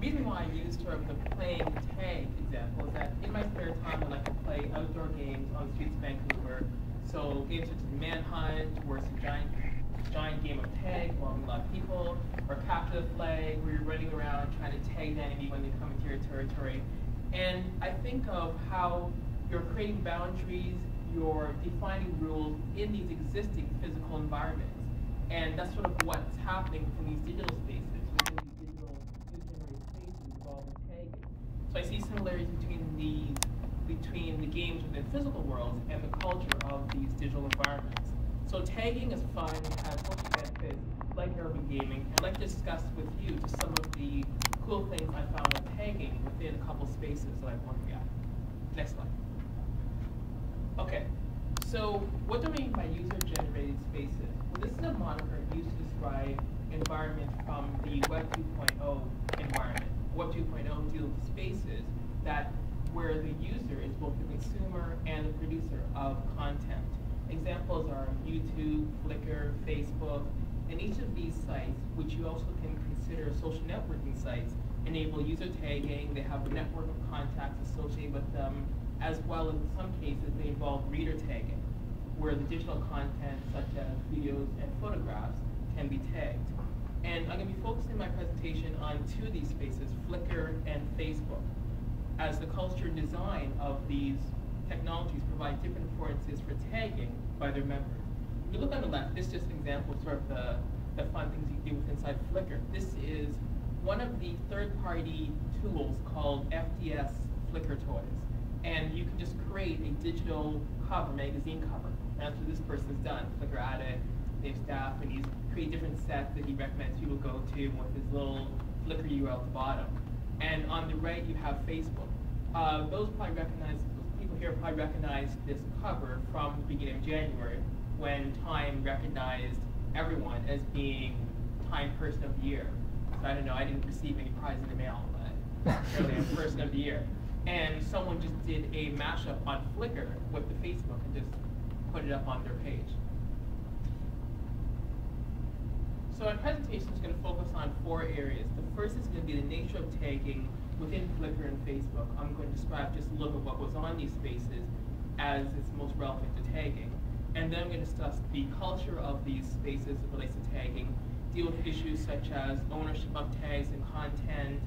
reason why I use sort of the playing tag example is that in my spare time I like to play outdoor games on the streets of Vancouver. So games such as Manhunt, or it's a giant game of tag involving a lot of people, or capture the flag, where you're running around trying to tag the enemy when they come into your territory. And I think of how you're creating boundaries, you're defining rules in these existing physical environments. And that's sort of what's happening within these digital spaces, within these digital user-generated spaces involving tagging. So I see similarities between the games within physical worlds and the culture of these digital environments. So tagging is fun, it has social benefits, like urban gaming, and I'd like to discuss with you just some of the cool things I found with tagging within a couple spaces that I'm looking at. Next slide. Okay, so what do I mean by user-generated spaces? Well, this is a moniker used to describe environments from the Web 2.0 environment. Web 2.0 deals with spaces where the user is both the consumer and the producer of content. Examples are YouTube, Flickr, Facebook, and each of these sites, which you also can consider social networking sites, enable user tagging. They have a network of contacts associated with them, as well as in some cases they involve reader tagging, where the digital content such as videos and photographs can be tagged. And I'm going to be focusing my presentation on two of these spaces, Flickr and Facebook, as the culture and design of these technologies provide different affordances for tagging by their members. If you look on the left, this is just an example of sort of the fun things you can do with inside Flickr. This is one of the third-party tools called FDS Flickr Toys. And you can just create a digital cover, magazine cover. And that's what this person's done. Flickr addict, they have staff, and he's created different sets that he recommends people go to with his little Flickr URL at the bottom. And on the right, you have Facebook. Those people here probably recognize this cover from the beginning of January, when Time recognized everyone as being Time Person of the Year. So I don't know, I didn't receive any prize in the mail, but surely I'm Person of the Year. And someone just did a mashup on Flickr with the Facebook and just put it up on their page. So my presentation is going to focus on 4 areas. The first is going to be the nature of tagging within Flickr and Facebook. I'm going to describe just a look at what was on these spaces as it's most relevant to tagging. And then I'm going to discuss the culture of these spaces as it relates to tagging, deal with issues such as ownership of tags and content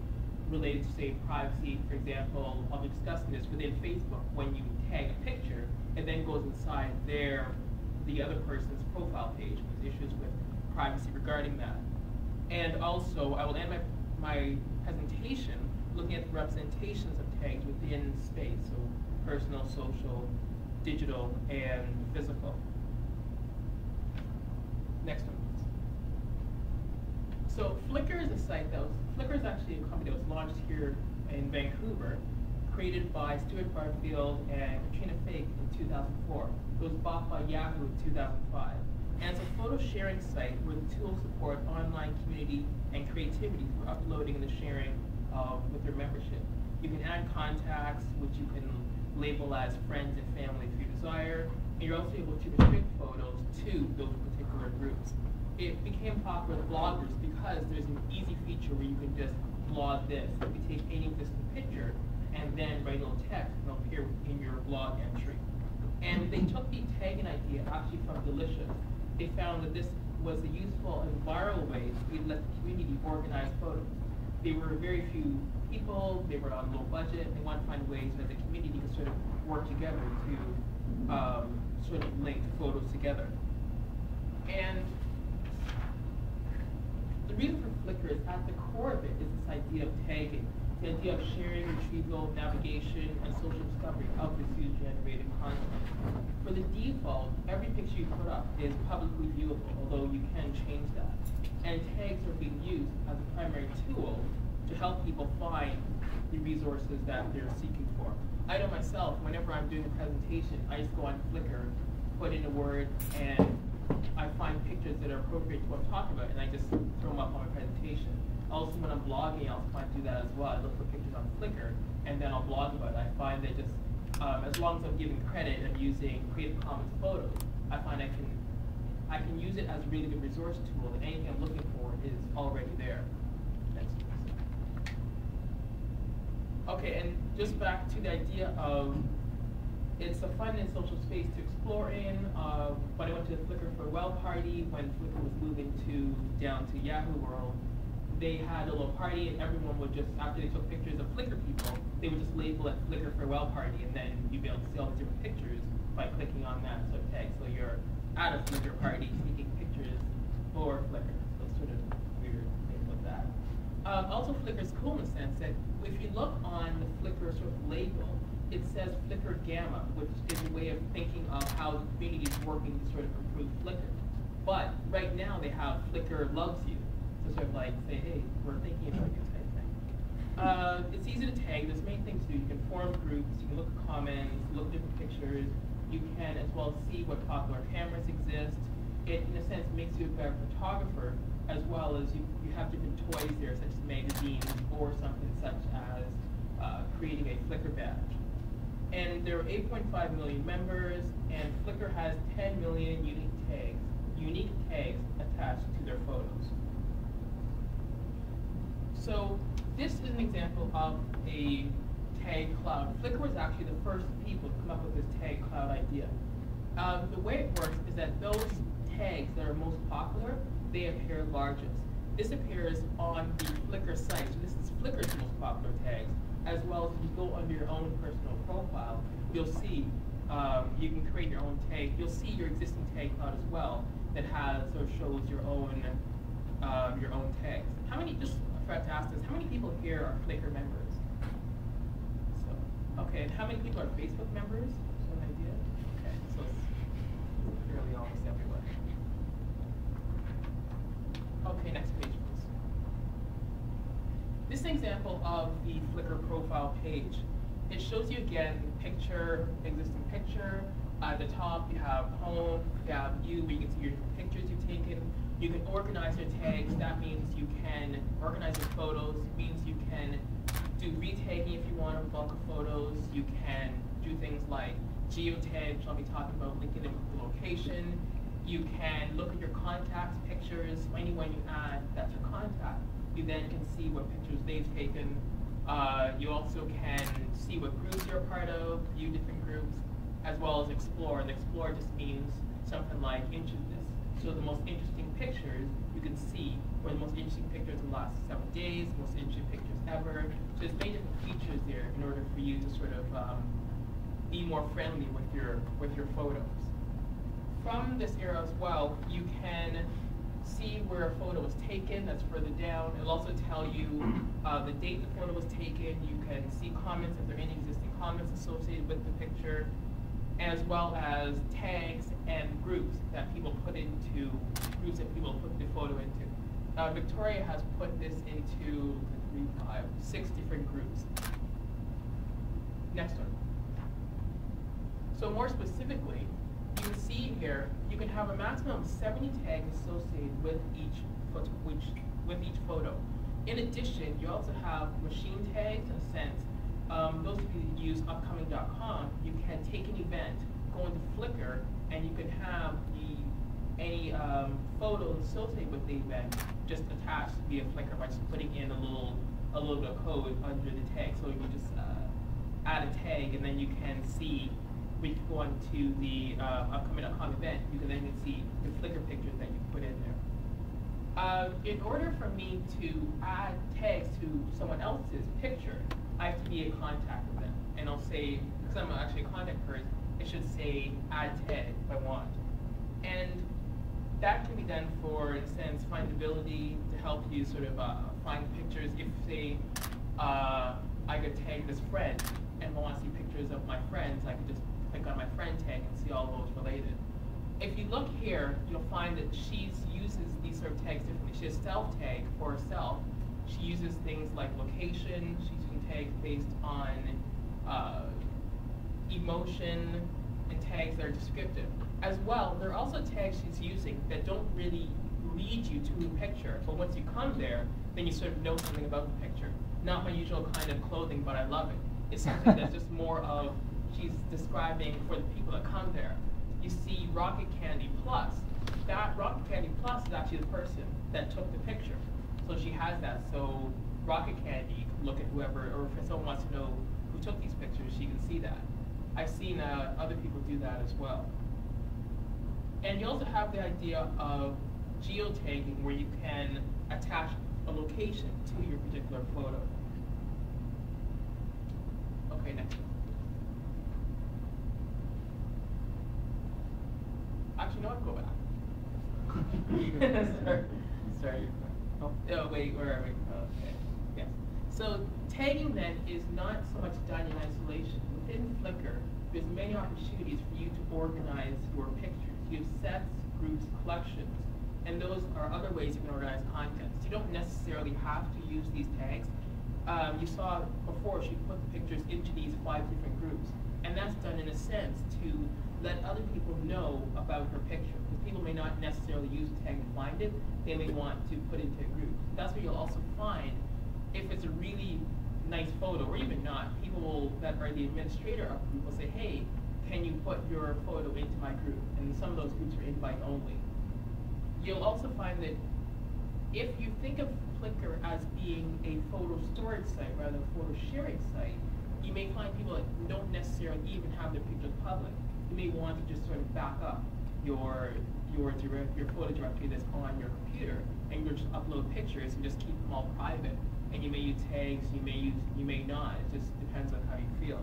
related to, say, privacy. For example, I'll be discussing this within Facebook. When you tag a picture, it then goes inside the other person's profile page. There's issues with privacy regarding that. And also, I will end my presentation looking at the representations of tags within space, so personal, social, digital, and physical. Next one, please. So Flickr is a site Flickr is actually a company that was launched here in Vancouver, created by Stuart Barfield and Katrina Fake in 2004. It was bought by Yahoo in 2005. And it's a photo sharing site where the tools support online community and creativity for uploading and the sharing with their membership. You can add contacts, which you can label as friends and family if you desire, and you're also able to restrict photos to those particular groups. It became popular with bloggers because there's an easy feature where you can just blog this. You can take any existing picture and then write a little text and it'll appear in your blog entry. And they took the tagging idea actually from Delicious. They found that this was a useful and viral way to let the community organize photos. There were very few people, they were on low budget, they wanted to find ways that the community could sort of work together to sort of link photos together. And the reason for Flickr is at the core of it is this idea of tagging, the idea of sharing, retrieval, navigation, and social discovery of this user-generated content. For the default, every picture you put up is publicly viewable, although you can change that. And tags are being used as a primary tool to help people find the resources that they're seeking for. I know myself, whenever I'm doing a presentation, I just go on Flickr, put in a word, and I find pictures that are appropriate to what I'm talking about, and I just throw them up on my presentation. Also, when I'm blogging, I'll find do that as well. I look for pictures on Flickr, and then I'll blog about it. I find that just, as long as I'm giving credit and I'm using Creative Commons photos, I find I can use it as a really good resource tool, and anything I'm looking for is already there. Next, please. Okay, and just back to the idea of it's a fun and social space to explore in. When I went to the Flickr farewell party, when Flickr was moving down to Yahoo World, they had a little party and everyone would just, after they took pictures of Flickr people, they would just label it Flickr farewell party, and then you'd be able to see all the different pictures by clicking on that sort of tag. So you're at a Flickr party taking pictures for Flickr. So it's sort of weird thing with that. Also, Flickr's cool in the sense that if you look on the Flickr sort of label, it says Flickr Gamma, which is a way of thinking of how the community is working to sort of improve Flickr. But right now they have Flickr loves you. To sort of like say, hey, we're thinking about you type thing. It's easy to tag. There's many things to do. You can form groups, you can look at comments, look at different pictures. You can as well see what popular cameras exist. It, in a sense, makes you a better photographer, as well as you have different toys there, such as magazines or something such as creating a Flickr badge. And there are 8.5 million members, and Flickr has 10 million unique tags attached to their photos. So this is an example of a tag cloud. Flickr was actually the first people to come up with this tag cloud idea. The way it works is that those tags that are most popular, they appear largest. This appears on the Flickr site. So this is Flickr's most popular tags, as well as if you go under your own personal profile, you'll see you can create your own tag. You'll see your existing tag cloud as well that has or shows your own tags. How many? Just I forgot to ask this. How many people here are Flickr members? So okay, and how many people are Facebook members? Is that an idea? Okay, so it's fairly almost everywhere. Okay, next page, please. This is an example of the Flickr profile page. It shows you again picture, existing picture. At the top, you have home, you have you, where you can see your different pictures you've taken. You can organize your tags. That means you can organize your photos. It means you can do retagging if you want a bulk of photos. You can do things like geotag, which I'll be talking about, linking them with the location. You can look at your contacts, pictures, anyone you add, that's your contact. You then can see what pictures they've taken. You also can see what groups you're a part of, view different groups, as well as explore. And explore just means something like interestedness. So the most interesting pictures you can see, or the most interesting pictures in the last 7 days, most interesting pictures ever. So there's many different features there in order for you to sort of be more friendly with your photos. From this era as well, you can see where a photo was taken. That's further down. It'll also tell you the date the photo was taken. You can see comments if there are any existing comments associated with the picture, as well as tags and groups that people put into, the photo into. Victoria has put this into 6 different groups. Next one. So more specifically, you can see here, you can have a maximum of 70 tags associated with each photo. In addition, you also have machine tags, in a sense. Those of you that use upcoming.com, you can take an event, go into Flickr, and you can have any photos associated with the event just attached via Flickr by just putting in a little bit of code under the tag. So you just add a tag, and then you can see. We can go on to the upcoming.com event. You can then see the Flickr pictures that you put in there. In order for me to add tags to someone else's picture, I have to be a contact with them. And I'll say, because I'm actually a contact person, it should say add tag if I want. And that can be done for, in a sense, findability to help you sort of find pictures. If, say, I could tag this friend and I want to see pictures of my friends, I could just click on my friend tag and see all those related. If you look here, you'll find that she uses these sort of tags differently. She has self-tag for herself. She uses things like location. She's using tags based on emotion and tags that are descriptive. As well, there are also tags she's using that don't really lead you to a picture, but once you come there, then you sort of know something about the picture. Not my usual kind of clothing, but I love it. It's something that's just more of she's describing for the people that come there. You see Rocket Candy Plus. That Rocket Candy Plus is actually the person that took the picture. So she has that. So Rocket Candy, you can look at whoever, or if someone wants to know who took these pictures, she can see that. I've seen other people do that as well. And you also have the idea of geotagging, where you can attach a location to your particular photo. Okay, next one. Actually, no, I'll go back. Sorry. Oh, wait, where are we? Okay, yes. So tagging then is not so much done in isolation. Within Flickr, there's many opportunities for you to organize your pictures. You have sets, groups, collections, and those are other ways you can organize content. So you don't necessarily have to use these tags. You saw before she put the pictures into these 5 different groups, and that's done in a sense to let other people know about her picture. Because people may not necessarily use a tag to find it, they may want to put it into a group. That's where you'll also find, if it's a really nice photo, or even not, people that are the administrator of the group will say, hey, can you put your photo into my group? And some of those groups are invite only. You'll also find that if you think of Flickr as being a photo storage site rather than a photo sharing site, you may find people that don't necessarily even have their pictures public. You may want to just sort of back up your photo directory that's on your computer, and you just upload pictures and just keep them all private. And you may use tags, you may not. It just depends on how you feel.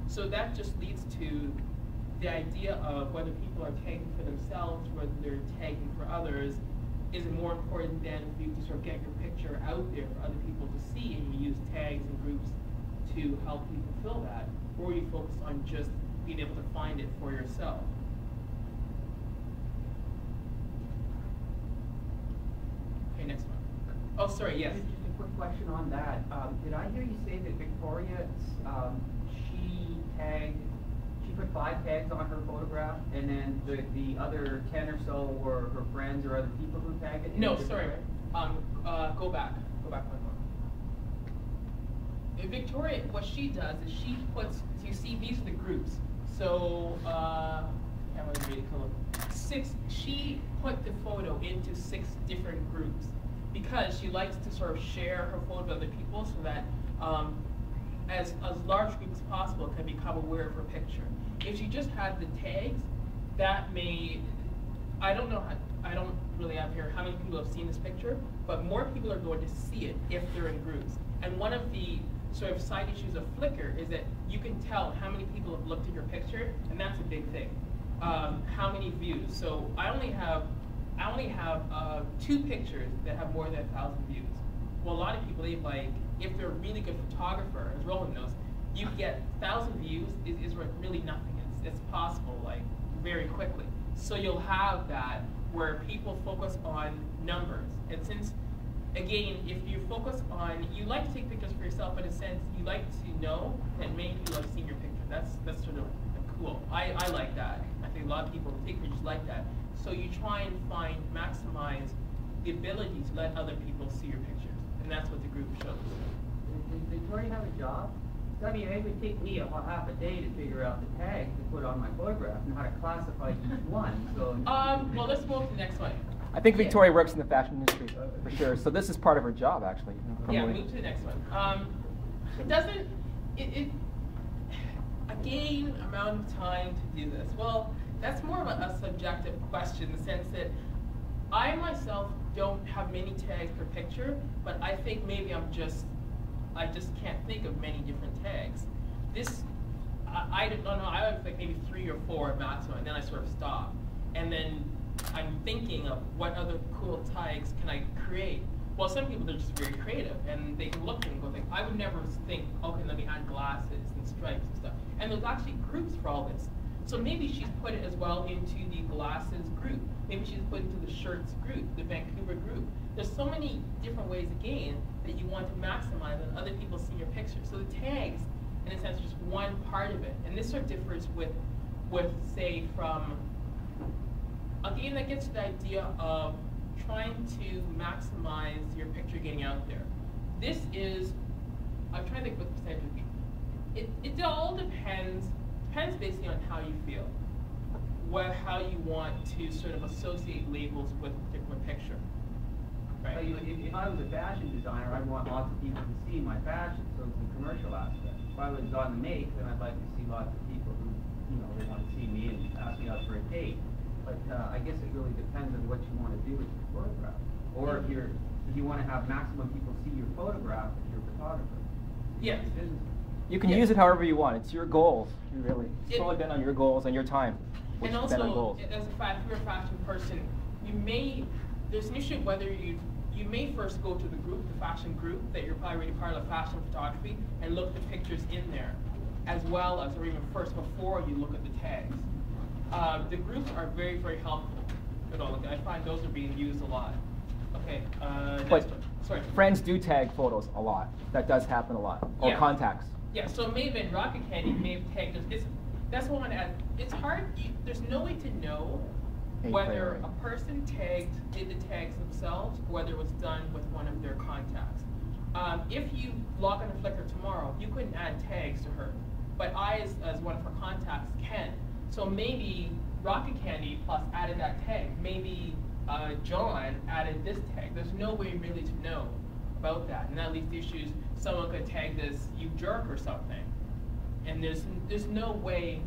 So that just leads to the idea of whether people are tagging for themselves, whether they're tagging for others. Is it more important than for you to sort of get your picture out there for other people to see, and you use tags and groups to help you fulfill that, or you focus on just being able to find it for yourself? Okay, next one. Oh, sorry, yes. Just a quick question on that. Did I hear you say that Victoria, she put 5 tags on her photograph, and then the other 10 or so were her friends or other people who tagged it? No, sorry. Go back one more. Victoria, what she does is she puts, so you see these are the groups. So, can't really read it. She put the photo into 6 different groups because she likes to sort of share her photo with other people so that as large a group as possible can become aware of her picture. If she just had the tags, that may, I don't really have here how many people have seen this picture, but more people are going to see it if they're in groups. And one of the sort of side issues of Flickr is that you can tell how many people have looked at your picture, and that's a big thing. How many views? So I only have 2 pictures that have more than 1,000 views. Well, a lot of people, if they're a really good photographer, as Roland knows, you get 1,000 views is really nothing. It's possible, very quickly. So you'll have that where people focus on numbers. And since, again, if you focus on, you like to take pictures for yourself, but in a sense, you like to know that many people have seen your picture. That's sort of cool. I like that. I think a lot of people who take pictures like that. So you try and maximize the ability to let other people see your pictures. And that's what the group shows. Does Victoria have a job? I mean, it would take me half a day to figure out the tags to put on my photograph and how to classify each one. So. Well, let's move to the next one. I think Victoria works in the fashion industry for sure. So this is part of her job, actually. Yeah, move to the next one. It doesn't. Again, amount of time to do this. Well, that's more of a subjective question in the sense that I myself don't have many tags per picture, but I think maybe I just can't think of many different tags. I don't know, I would think maybe 3 or 4 at maximum, and then I sort of stop. And then I'm thinking of what other cool tags can I create. Well, some people are just very creative, and they can look and go think, I would never think, okay, let me add glasses and stripes and stuff. And there's actually groups for all this. So maybe she's put it as well into the glasses group. Maybe she's put it into the shirts group, the Vancouver group. There's so many different ways, again, that you want to maximize on other people seeing your picture. So the tags, in a sense, are just one part of it. And this sort of differs with say, from, again, that gets to the idea of trying to maximize your picture getting out there. This is, I'm trying to think what percentage would be. It all depends basically on how you feel, how you want to sort of associate labels with a particular picture. Right. If I was a fashion designer, I'd want lots of people to see my fashion, so it's the commercial aspect. If I was on the make, then I'd like to see lots of people who, they want to see me and ask me out for a date. But I guess it really depends on what you want to do with your photograph. Or if you want to have maximum people see your photograph if you're a photographer. Yes. You can use it however you want. It's your goals. You really. It's totally depend on your goals and your time. And also, as a if you're a fashion person, there's an issue whether you may first go to the group, the fashion group, that you're probably already part of fashion photography, and look at the pictures in there, as well as, or even first before you look at the tags. The groups are very, very helpful. I find those are being used a lot. Okay, but sorry. Friends do tag photos a lot. That does happen a lot. Or contacts. Yeah, so maybe in Rocket Candy may have tagged us. That's what I want to add. It's hard. There's no way to know whether a person did the tags themselves, or whether it was done with one of their contacts. If you log on to Flickr tomorrow, you couldn't add tags to her, but I, as one of her contacts, can. So maybe Rocket Candy plus added that tag. Maybe John added this tag. There's no way really to know about that, and that leads to issues. Someone could tag this "you jerk" or something, and there's no way,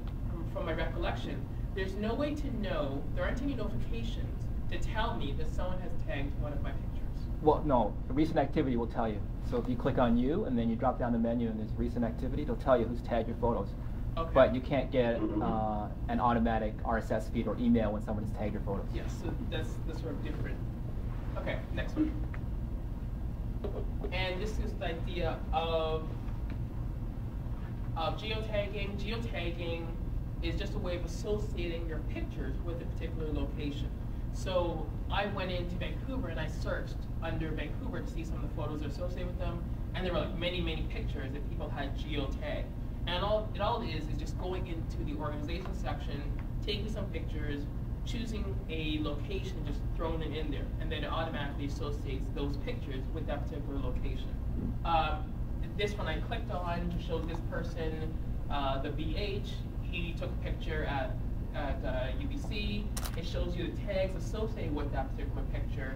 from my recollection, there's no way to know. There aren't any notifications to tell me that someone has tagged one of my pictures. Well, no, the recent activity will tell you. So if you click on you and then you drop down the menu and there's recent activity, it'll tell you who's tagged your photos. Okay. But you can't get an automatic RSS feed or email when someone has tagged your photos. Yes, so that's sort of different. Okay, next one. And this is the idea of geotagging. Geotagging is just a way of associating your pictures with a particular location. So I went into Vancouver and I searched under Vancouver to see some of the photos associated with them, and there were like many, many pictures that people had geotagged. And all it is just going into the organization section, taking some pictures, choosing a location, just throwing them in there, and then it automatically associates those pictures with that particular location. This one I clicked on shows this person, the BH. He took a picture at UBC. It shows you the tags associated with that particular picture,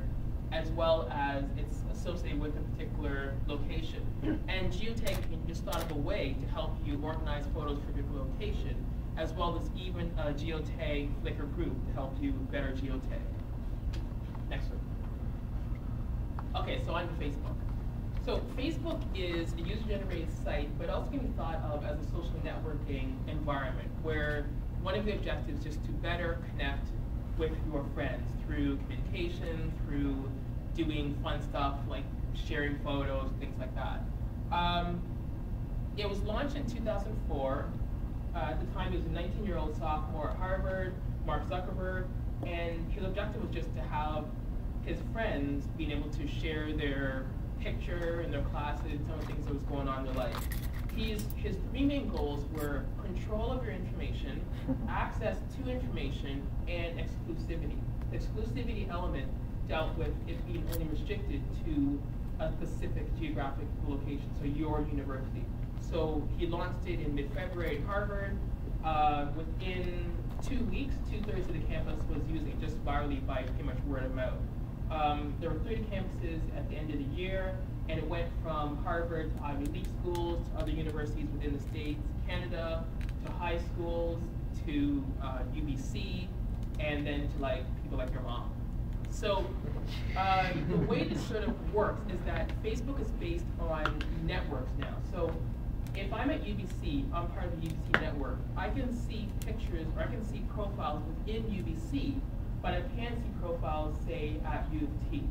as well as it's associated with a particular location. And geotagging just thought of a way to help you organize photos for a particular location, as well as even a geotag Flickr group to help you better geotag. Next one. Okay, so on to Facebook. So Facebook is a user-generated site, but also can be thought of as a social networking environment, where one of the objectives is to better connect with your friends through communication, through doing fun stuff like sharing photos, things like that. It was launched in 2004. At the time, he was a 19-year-old sophomore at Harvard, Mark Zuckerberg, and his objective was just to have his friends being able to share their picture in their classes, some of the things that was going on in their life. His three main goals were control of your information, access to information, and exclusivity. The exclusivity element dealt with it being only restricted to a specific geographic location, so your university. So he launched it in mid-February at Harvard. Within 2 weeks, 2/3 of the campus was using it just virally by pretty much word of mouth. There were 30 campuses at the end of the year, and it went from Harvard to Ivy League schools, to other universities within the States, Canada, to high schools, to UBC, and then to people like your mom. So the way this sort of works is that Facebook is based on networks now. So if I'm at UBC, I'm part of the UBC network, I can see pictures, or I can see profiles within UBC, but I can't see profiles, say, at U of T,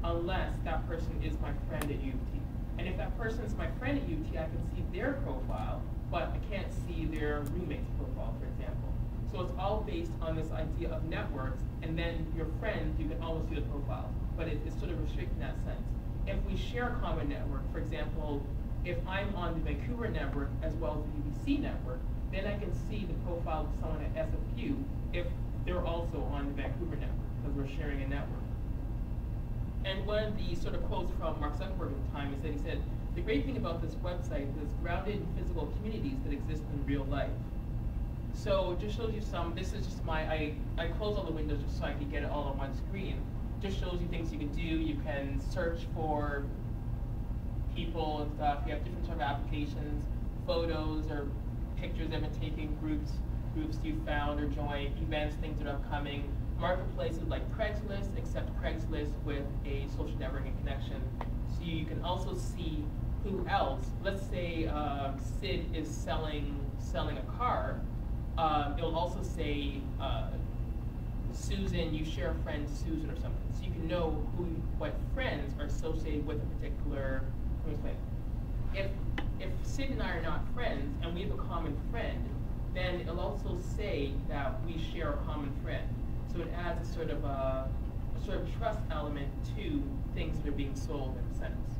unless that person is my friend at U of T. And if that person is my friend at U of T, I can see their profile, but I can't see their roommate's profile, for example. So it's all based on this idea of networks, and then your friends, you can always see the profile, but it's sort of restricted in that sense. If we share a common network, for example, if I'm on the Vancouver network as well as the UBC network, then I can see the profile of someone at SFU if they're also on the Vancouver network, because we're sharing a network. And one of the sort of quotes from Mark Zuckerberg at the time is that he said, the great thing about this website is it's grounded in physical communities that exist in real life. So it just shows you some, this is just I close all the windows just so I can get it all on one screen. just shows you things you can do. You can search for people and stuff. You have different sort of applications, photos or pictures that have been taken, groups you found or joined, events, things that are upcoming. Marketplaces like Craigslist, except Craigslist with a social networking connection. So you can also see who else. Let's say Sid is selling a car. It'll also say Susan, you share a friend Susan or something. So you can know what friends are associated with a particular. Let me explain. If Sid and I are not friends and we have a common friend, then it'll also say that we share a common friend. So it adds a sort of trust element to things that are being sold in a sense.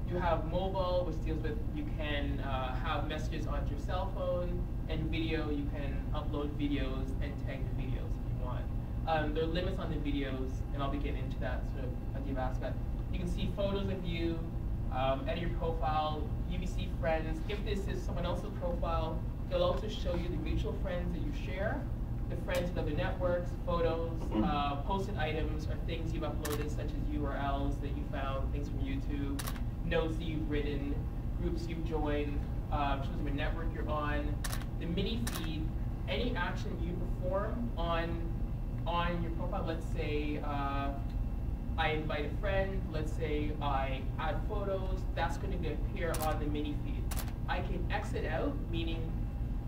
You have mobile, which deals with you can have messages onto your cell phone, and video, you can upload videos and tag the videos if you want. There are limits on the videos, and I'll be getting into that sort of deep aspect. You can see photos of you, edit your profile, UBC friends. If this is someone else's profile, it'll also show you the mutual friends that you share, the friends in other networks, photos, posted items are things you've uploaded, such as URLs that you found, things from YouTube, notes that you've written, groups you've joined, shows you what network you're on. The mini feed, any action you perform on your profile, let's say I invite a friend, let's say I add photos, that's going to appear on the mini feed. I can exit out, meaning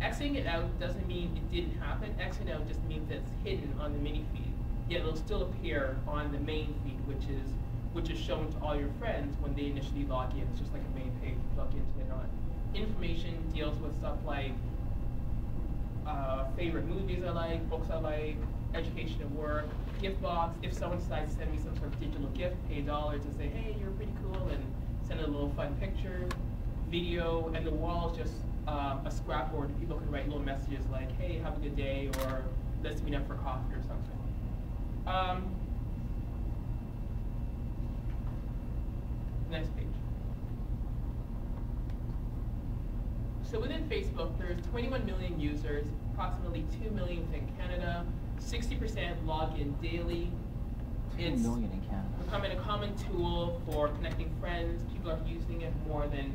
exiting it out doesn't mean it didn't happen. Exiting out just means that it's hidden on the mini feed. Yet it'll still appear on the main feed, which is shown to all your friends when they initially log in. It's just like a main page, log into it on. Information deals with stuff like favorite movies I like, books I like, education at work, gift box. If someone decides to send me some sort of digital gift, pay $1 to say, hey, you're pretty cool, and send a little fun picture. Video, and the wall is just a scrapboard. People can write little messages like, hey, have a good day, or let's meet up for coffee or something. Next page. So within Facebook, there's 21 million users, approximately 2 million in Canada, 60% log in daily. It's 2 million in Canada. Becoming a common tool for connecting friends. People are using it more than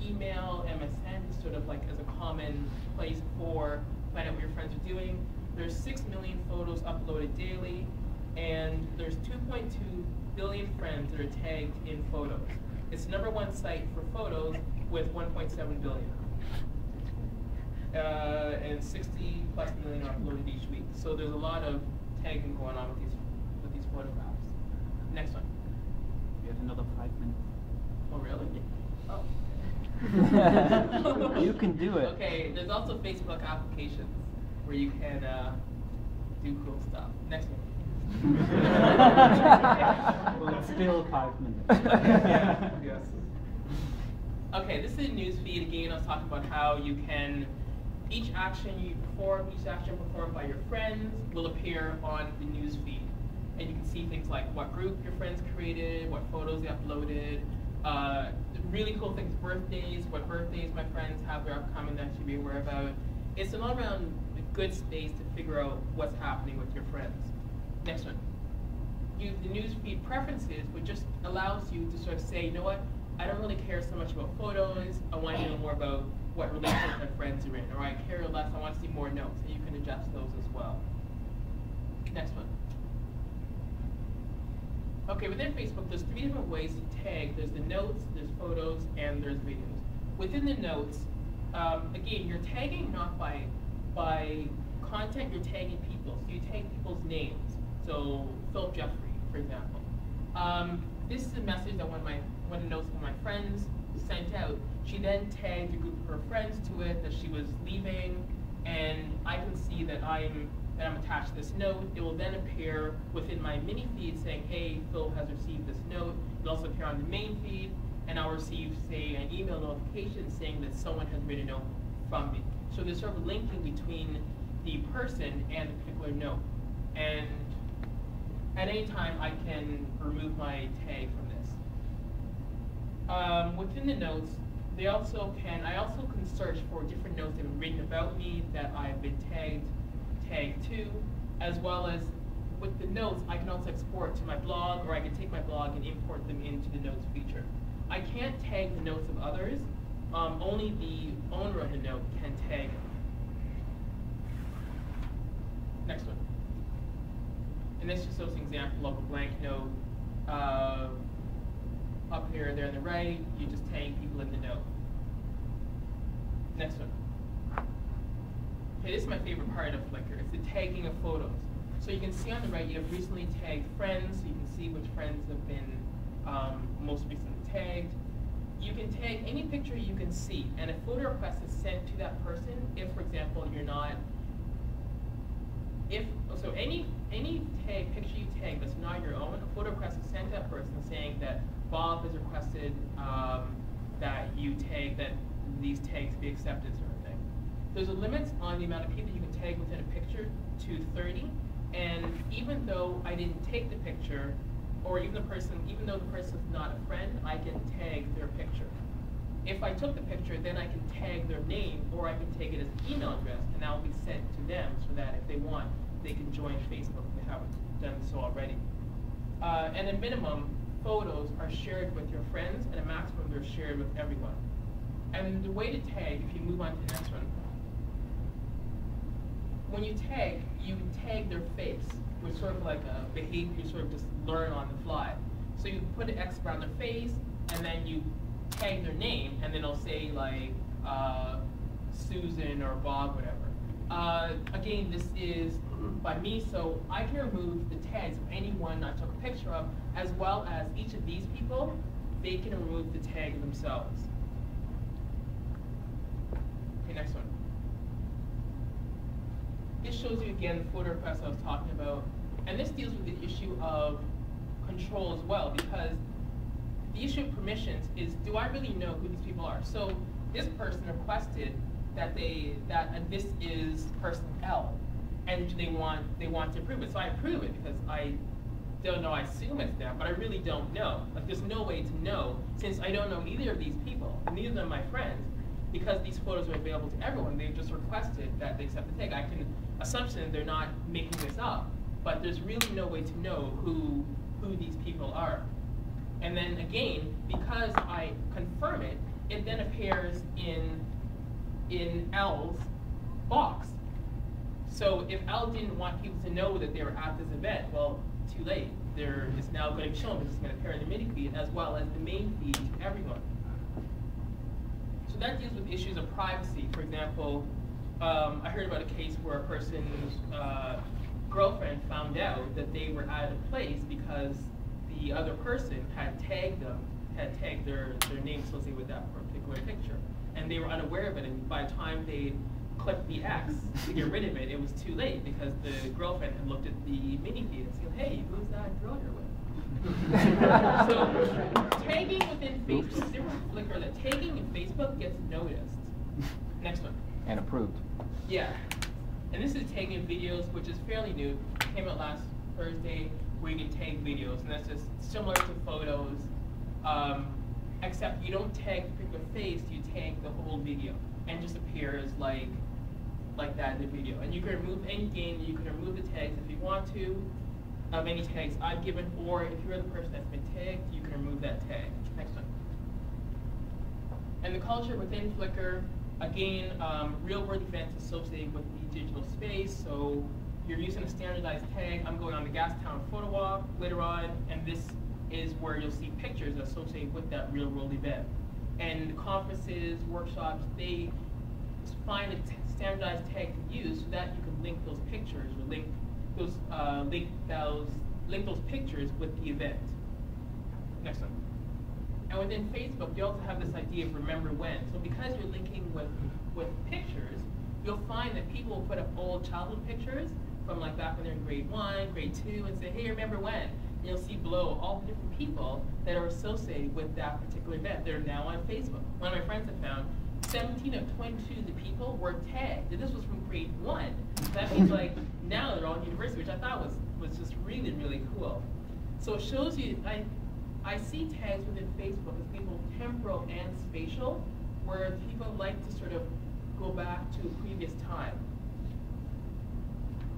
email, MSN, sort of like as a common place for finding out what your friends are doing. There's 6 million photos uploaded daily, and there's 2.2 billion friends that are tagged in photos. It's the #1 site for photos with 1.7 billion. And 60 plus million are uploaded each week. So there's a lot of tagging going on with these photographs. Next one. We have another 5 minutes. Oh, really? Oh. You can do it. Okay, there's also Facebook applications where you can do cool stuff. Next one. Well, it's still 5 minutes. Yeah, yes. Okay, this is a news feed. Again, I was talking about how you can, each action you perform, each action performed by your friends will appear on the news feed. And you can see things like what group your friends created, what photos they uploaded, really cool things, birthdays, what birthdays my friends have that are upcoming that you should be aware about. It's an all-around good space to figure out what's happening with your friends. Next one. The news feed preferences, which just allows you to sort of say, you know what, I don't really care so much about photos, I want to know more about what relationships my friends are in, or I care less, I want to see more notes, and you can adjust those as well. Next one. Okay, within Facebook, there's 3 different ways to tag. There's the notes, there's photos, and there's videos. Within the notes, again, you're tagging not by content, you're tagging people. So you tag people's names. So Phillip Jeffrey, for example. This is a message that one of the notes from my friends sent out. She then tagged a group of her friends to it that she was leaving, and I can see that I'm attached to this note. It will then appear within my mini feed saying, hey, Phil has received this note. It'll also appear on the main feed, and I'll receive, say, an email notification saying that someone has written a note from me. So there's sort of linking between the person and the particular note. And at any time, I can remove my tag from this. Within the notes, I also can search for different notes that have been written about me that I've been tagged to, as well as with the notes, I can also export to my blog, or I can take my blog and import them into the notes feature. I can't tag the notes of others. Only the owner of the note can tag it. Next one. And this just shows an example of a blank note. Up here, there on the right, you just tag people in the note. Next one. Okay, this is my favorite part of Flickr. It's the tagging of photos. So you can see on the right, you have recently tagged friends, so you can see which friends have been most recently tagged. You can tag any picture you can see, and a photo request is sent to that person if, for example, you're not, so any picture you tag that's not your own, a photo request is sent to that person saying that Bob has requested that you tag, that these tags be accepted, sort of thing. There's a limit on the amount of people you can tag within a picture to 30, and even though I didn't take the picture, or even though the person is not a friend, I can tag their picture. If I took the picture, then I can tag their name, or I can tag it as an email address, and that will be sent to them so that if they want, they can join Facebook if they haven't done so already. And a minimum, photos are shared with your friends, and a maximum, they're shared with everyone. And the way to tag, if you move on to the next one, when you tag, you tag their face, which is sort of like a behavior you sort of just learn on the fly. So you put an X around their face, and then you tag their name, and then it'll say like Susan or Bob, whatever. Again, this is by me, so I can remove the tags of anyone I took a picture of, as well as each of these people, they can remove the tag themselves. Okay, next one. This shows you again the photo request I was talking about, and this deals with the issue of control as well, because the issue of permissions is, do I really know who these people are? So this person requested that this is person L, and they want to approve it. So I approve it because I don't know. I assume it's them, but I really don't know. Like, there's no way to know, since I don't know either of these people, and neither of them are my friends. Because these photos are available to everyone, they've just requested that they accept the tag. I can assumption they're not making this up, but there's really no way to know who these people are. And then again, because I confirm it, it then appears in L's box. So if L didn't want people to know that they were at this event, well, too late. It's now going to be shown because it's going to appear in the mini feed as well as the main feed to everyone. So that deals with issues of privacy. For example, I heard about a case where a person's girlfriend found out that they were out of place because the other person had tagged their name associated with that particular picture. And they were unaware of it, and by the time they clicked the X to get rid of it, it was too late because the girlfriend had looked at the mini feed and said, hey, who's that girl you're with? So tagging within Facebook is different from Flickr, that tagging in Facebook gets noticed. Next one. And approved. Yeah. And this is tagging videos, which is fairly new. It came out last Thursday, where you can tag videos, and that's just similar to photos, except you don't tag the particular face, you tag the whole video, and it just appears like that in the video. And you can remove any game, you can remove the tags if you want to, of any tags I've given, or if you're the person that's been tagged, you can remove that tag. Next one. And the culture within Flickr, again, real-world events associated with the digital space. So you're using a standardized tag. I'm going on the Gastown photo walk later on, and this is where you'll see pictures associated with that real-world event. And conferences, workshops, they find a standardized tag to use so that you can link those pictures or link those pictures with the event. Next one. And within Facebook, you also have this idea of remember when. So because you're linking with pictures, you'll find that people will put up old childhood pictures from like back when they're in grade 1, grade 2, and say, hey, remember when? And you'll see below all the different people that are associated with that particular event. They're now on Facebook. One of my friends have found 17 of 22 of the people were tagged. And this was from grade 1. So that means like now they're all in university, which I thought was just really, really cool. So it shows you, I see tags within Facebook as being both temporal and spatial, where people like to sort of go back to a previous time.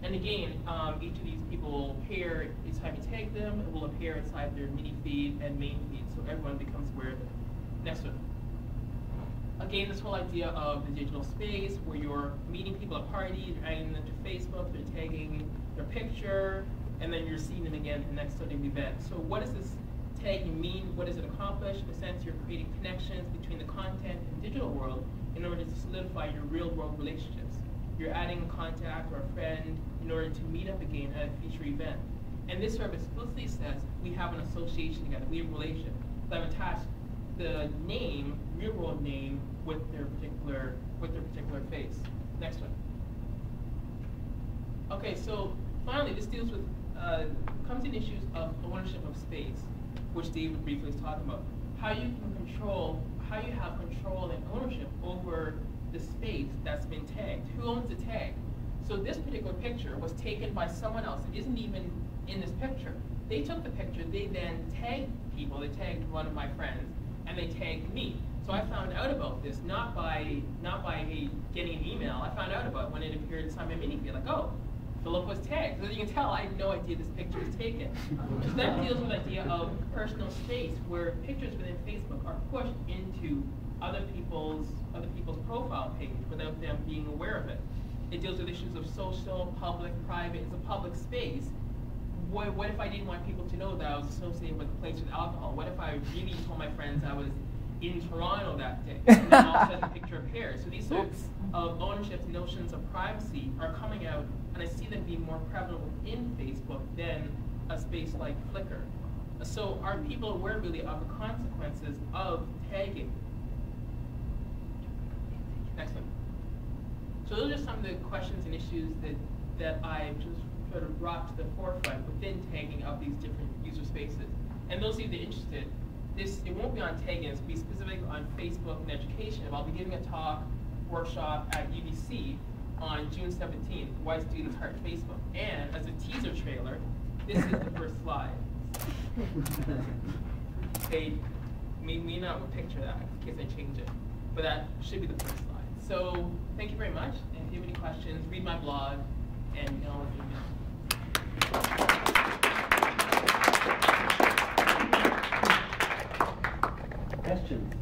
And again, each of these people will appear each time you tag them. It will appear inside their mini feed and main feed, so everyone becomes aware of it. Next one. Again, this whole idea of the digital space where you're meeting people at parties, you're adding them to Facebook, they're tagging their picture, and then you're seeing them again at the next study event. So what does this tagging mean? What does it accomplish? In a sense, you're creating connections between the content and digital world in order to solidify your real-world relationships. You're adding a contact or a friend in order to meet up again at a future event. And this service explicitly says we have an association together, we have a relationship. So I've attached the name, real-world name, with their particular face. Next one. Okay, so finally, this deals with comes in issues of ownership of space, which David briefly was talking about. How you have control and ownership over the space that's been tagged. Who owns the tag? So this particular picture was taken by someone else. It isn't even in this picture. They took the picture, they then tagged people. They tagged one of my friends, and they tagged me. So I found out about this not by getting an email. I found out about it when it appeared inside my mini feed. Like, oh, Phillip was tagged. So you can tell I had no idea this picture was taken. So that deals with the idea of personal space, where pictures within Facebook are pushed into other people's profile page without them being aware of it. It deals with issues of social, public, private. It's a public space. What if I didn't want people to know that I was associated with a place with alcohol? What if I really told my friends I was in Toronto that day, and then all of a sudden the picture appears? So these sorts of ownership notions of privacy are coming out, and I see them being more prevalent within Facebook than a space like Flickr. So are people aware really of the consequences of tagging? Next one. So those are some of the questions and issues that I just sort of brought to the forefront within tagging of these different user spaces. And those of you that are interested, it won't be on tagging, it's be specific on Facebook and education. I'll be giving a talk, workshop at UBC on June 17th, Why Students Heart Facebook. And as a teaser trailer, this is the first slide. They may not picture that in case I change it, but that should be the first slide. So thank you very much. And if you have any questions, read my blog and know if you know. Questions?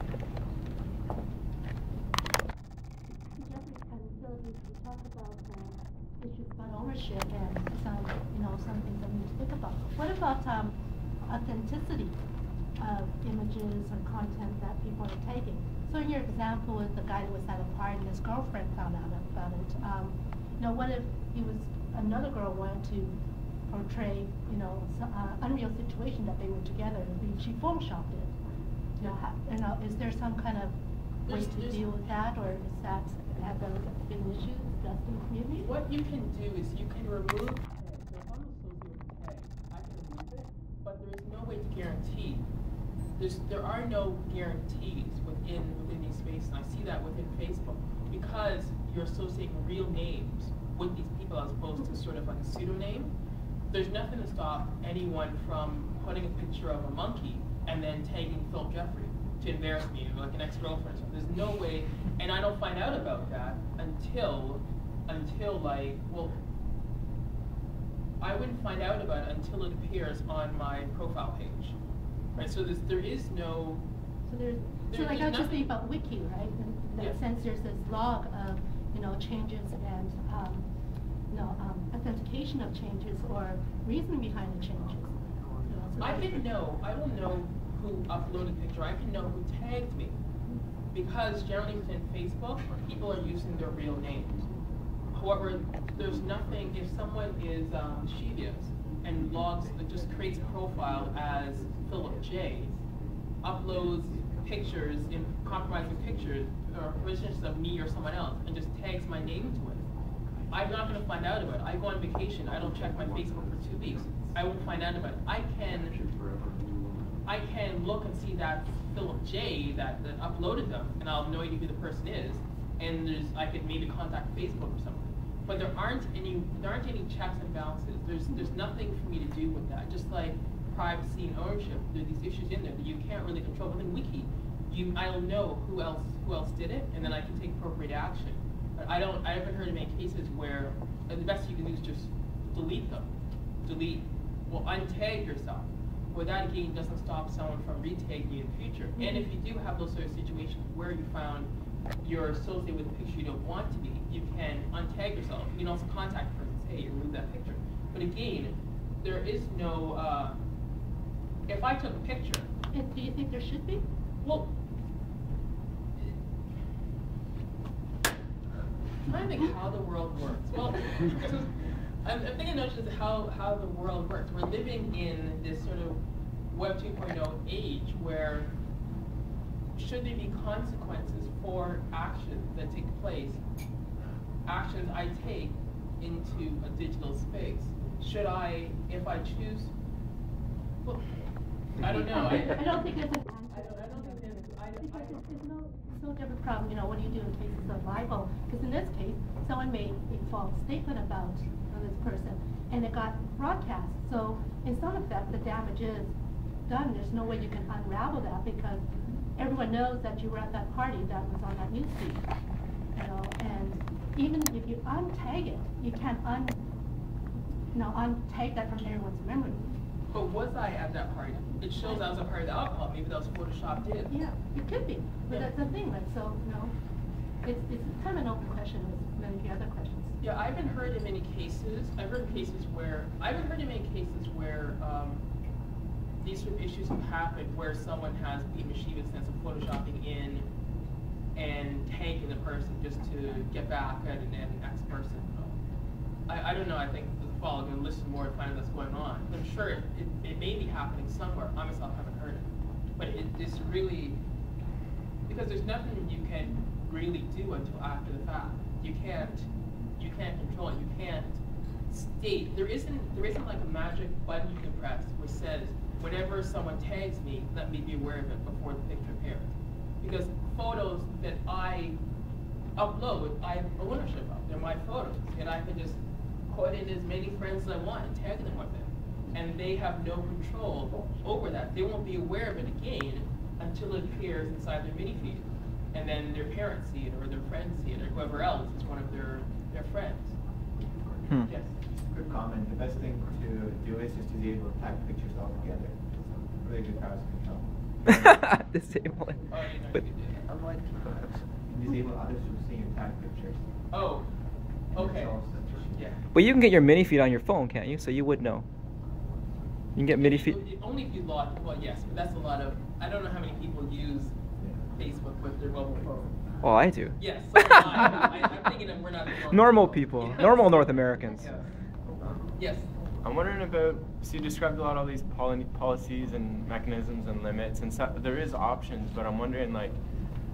Jeffrey and Phillip, you talk about issues about ownership and some things that we need to think about. What about authenticity of images or content that people are taking? So in your example with the guy that was at a party and his girlfriend found out about it, what if another girl wanted to portray, some unreal situation that they were together and she photoshopped it? Is there some kind of way to deal with that, or have those been issues discussed in the community? What you can do is you can remove tags. So if I'm associated with tags, I can remove it, but there is no way to guarantee. There are no guarantees within these spaces, and I see that within Facebook, because you're associating real names with these people as opposed to sort of like a pseudonym. There's nothing to stop anyone from putting a picture of a monkey and then tagging Phil Jeffrey to embarrass me, like an ex-girlfriend. So there's no way, and I don't find out about that until like, well, I wouldn't find out about it until it appears on my profile page, right? So there is no. So like I was just thinking about Wiki, right? In that sense, there's this log of changes and authentication of changes or reason behind the changes. So I don't know who uploaded the picture. I can know who tagged me, because generally within Facebook, people are using their real names. However, there's nothing, if someone is mischievous and just creates a profile as Phillip J, uploads pictures, compromising pictures, or positions of me or someone else, and just tags my name to it, I'm not going to find out about it. I go on vacation, I don't check my Facebook for 2 weeks. I won't find out about it. I can look and see that Phillip J that uploaded them, and I'll know who the person is, and I could maybe contact Facebook or something. But there aren't any checks and balances. There's nothing for me to do with that. Just like privacy and ownership, there are these issues in there that you can't really control. Within Wiki, I'll know who else did it, and then I can take appropriate action. But I haven't heard of any cases where the best you can do is just delete them. Well, untag yourself. Well, that again doesn't stop someone from retagging you in the future. And if you do have those sort of situations where you found you're associated with a picture you don't want to be, you can untag yourself. You can also contact the person and say, hey, remove that picture. But again, there is no, if I took a picture. And do you think there should be? Well, I'm trying to think how the world works. Well, I'm thinking notions of how the world works. We're living in this sort of Web 2.0 age where should there be consequences for actions that take place, actions I take into a digital space? Should I, if I choose, well, I don't know. I don't think there's an answer. I don't think there's because it's no different from, what do you do in cases of libel? Because in this case, someone made a false statement about this person, and it got broadcast. So in some effect, the damage is done. There's no way you can unravel that because everyone knows that you were at that party that was on that newsfeed. And even if you untag it, you can't untag that from everyone's memory. But was I at that party? It shows I was a part of the alcohol. Maybe that was photoshopped in. Yeah, it could be. But that's the thing. So, it's kind of an open question with many of the other questions. Yeah, I haven't heard in many cases. I haven't heard in many cases where these sort of issues have happened where someone has the mischievous sense of photoshopping in and tagging the person just to get back at an X person. I don't know. I think the fall I'm going to listen more to find out what's going on. I'm sure it may be happening somewhere. I myself haven't heard it, but it's really because there's nothing you can really do until after the fact. You can't control it. You can't state. There isn't like a magic button you can press which says whenever someone tags me, let me be aware of it before the picture appears. Because photos that I upload, I have ownership of. They're my photos, and I can just put in as many friends as I want and tag them with it. And they have no control over that. They won't be aware of it again until it appears inside their mini feed. And then their parents see it, or their friends see it, or whoever else is one of their friends. Yes? Good comment. The best thing to do is just to disable tag pictures altogether. Really good browser control. Disable it. Oh, you know But you did. Disable others from seeing your tag pictures. Oh, okay. Yeah. But you can get your mini feed on your phone, can't you? So you would know. You can get mini feed. Only if you log. Well, yes, but that's a lot of. I don't know how many people use Facebook with their mobile phone. Oh, I do. Yes, so I'm thinking that we're not the Normal people. Yes. Normal North Americans. Yes. Yes. I'm wondering about, so you described a lot of all these policies and mechanisms and limits, and so, there is options, but I'm wondering, like,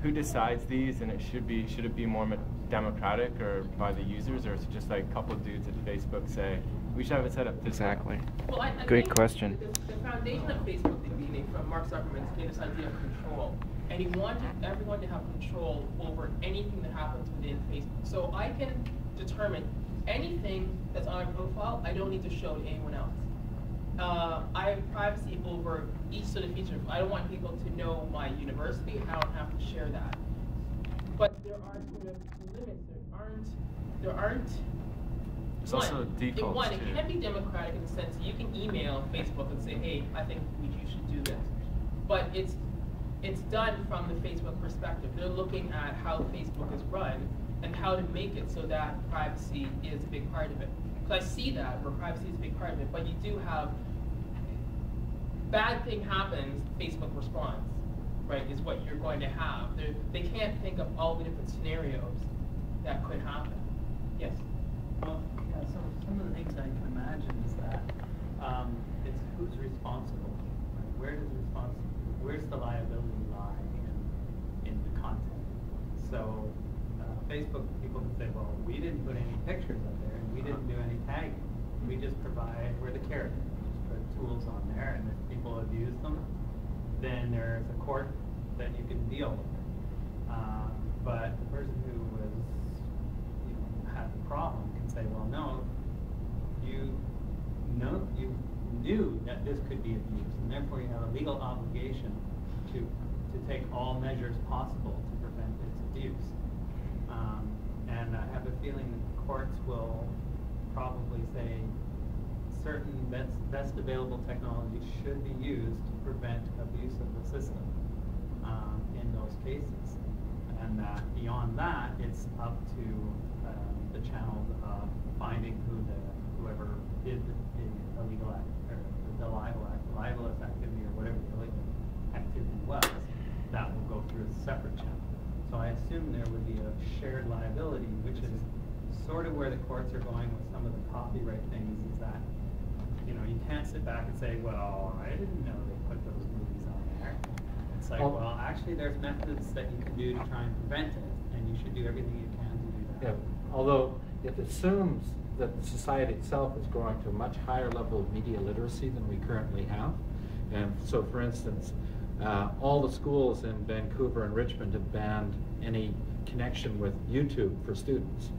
who decides these, and should it be more democratic or by the users, or is it just like a couple of dudes at Facebook say, we should have it set up this way? Exactly. Well, I Great think question. The foundation of Facebook beginning from Mark Zuckerberg's made this idea of control. And he wanted everyone to have control over anything that happens within Facebook. So I can determine anything that's on my profile, I don't need to show to anyone else. I have privacy over each sort of feature. I don't want people to know my university. I don't have to share that. But there are sort of limits. There aren't. There's also defaults It too. can be democratic in the sense that you can email Facebook and say, hey, I think you should do this. But it's done from the Facebook perspective. They're looking at how Facebook is run and how to make it so that privacy is a big part of it. Because I see that where privacy is a big part of it, but you do have bad thing happens, Facebook responds, right, is what you're going to have. They can't think of all the different scenarios that could happen. Yes? Well, yeah, so some of the things I can imagine is that it's who's responsible. Right? Where's the liability lie in the content? So Facebook people can say, well, we didn't put any pictures up there and we didn't do any tagging. We just we're the carrot. We just put tools on there, and if people abuse them, then there's a court that you can deal with. But the person who was, had the problem can say, well, no, you knew that this could be abused, and therefore you have a legal obligation to take all measures possible to prevent its abuse. And I have a feeling that the courts will probably say certain best available technology should be used to prevent abuse of the system in those cases. And that beyond that, it's up to the channels of finding whoever did the illegal act, or the libelous activity, or whatever the illegal activity was. That will go through a separate channel. So I assume there would be a shared liability, which is sort of where the courts are going with some of the copyright things, is that, you know, you can't sit back and say, well, I didn't know they put those movies on there. It's like, well, actually there's methods that you can do to try and prevent it, and you should do everything you can to do that. Yeah, although it assumes that society itself is growing to a much higher level of media literacy than we currently have. And so, for instance, all the schools in Vancouver and Richmond have banned any connection with YouTube for students.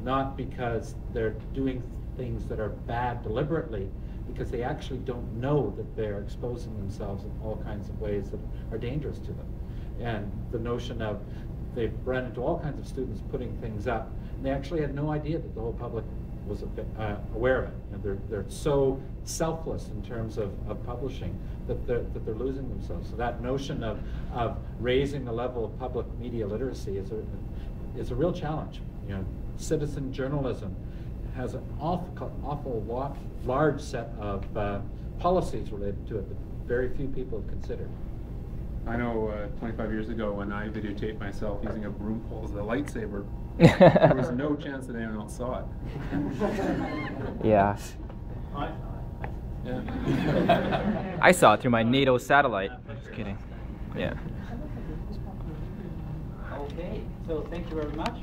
Not because they're doing things that are bad deliberately, because they actually don't know that they're exposing themselves in all kinds of ways that are dangerous to them. And the notion of, they've run into all kinds of students putting things up, and they actually had no idea that the whole public was aware of it. And they're so selfless in terms of publishing that they're losing themselves. So that notion of raising the level of public media literacy is a real challenge. You know, citizen journalism has an awful large set of policies related to it that very few people have considered. I know 25 years ago when I videotaped myself using a broom pole as a lightsaber, there was no chance that anyone else saw it. Yeah. Yeah. I saw it through my NATO satellite. Just kidding. Yeah. Okay, so thank you very much.